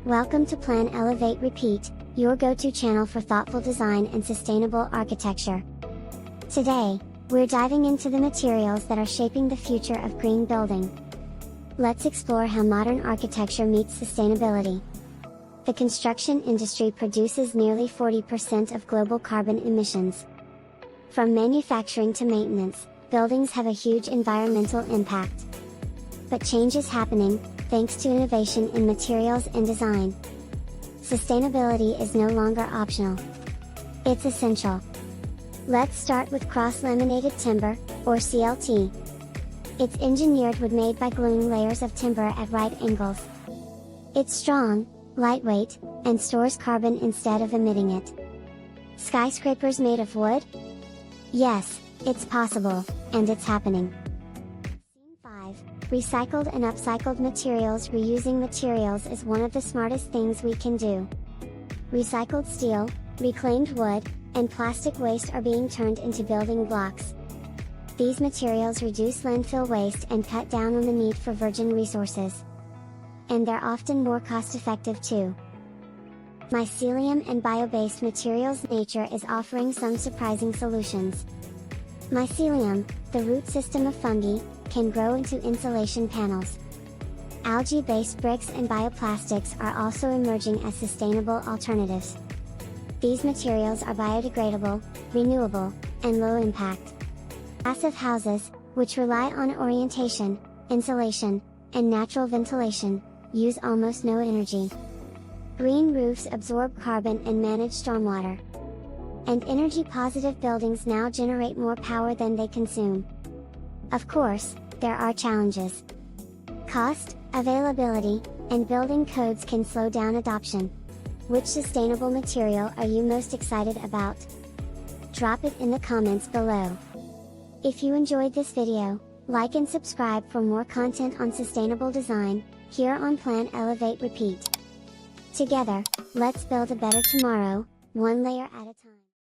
Welcome to Plan Elevate Repeat, your go-to channel for thoughtful design and sustainable architecture. Today, we're diving into the materials that are shaping the future of green building. Let's explore how modern architecture meets sustainability. The construction industry produces nearly 40% of global carbon emissions. From manufacturing to maintenance, buildings have a huge environmental impact. But change is happening, thanks to innovation in materials and design. Sustainability is no longer optional. It's essential. Let's start with cross-laminated timber, or CLT. It's engineered wood made by gluing layers of timber at right angles. It's strong, lightweight, and stores carbon instead of emitting it. Skyscrapers made of wood? Yes, it's possible, and it's happening. Scene 5. Recycled and upcycled materials. Reusing materials is one of the smartest things we can do. Recycled steel, reclaimed wood, and plastic waste are being turned into building blocks. These materials reduce landfill waste and cut down on the need for virgin resources. And they're often more cost-effective too. Mycelium and bio-based materials. Nature is offering some surprising solutions. Mycelium, the root system of fungi, can grow into insulation panels. Algae-based bricks and bioplastics are also emerging as sustainable alternatives. These materials are biodegradable, renewable, and low impact. Passive houses, which rely on orientation, insulation, and natural ventilation, use almost no energy. Green roofs absorb carbon and manage stormwater. And energy-positive buildings now generate more power than they consume. Of course, there are challenges. Cost, availability, and building codes can slow down adoption. Which sustainable material are you most excited about? Drop it in the comments below. If you enjoyed this video, like and subscribe for more content on sustainable design, here on Plan Elevate Repeat. Together, let's build a better tomorrow, one layer at a time.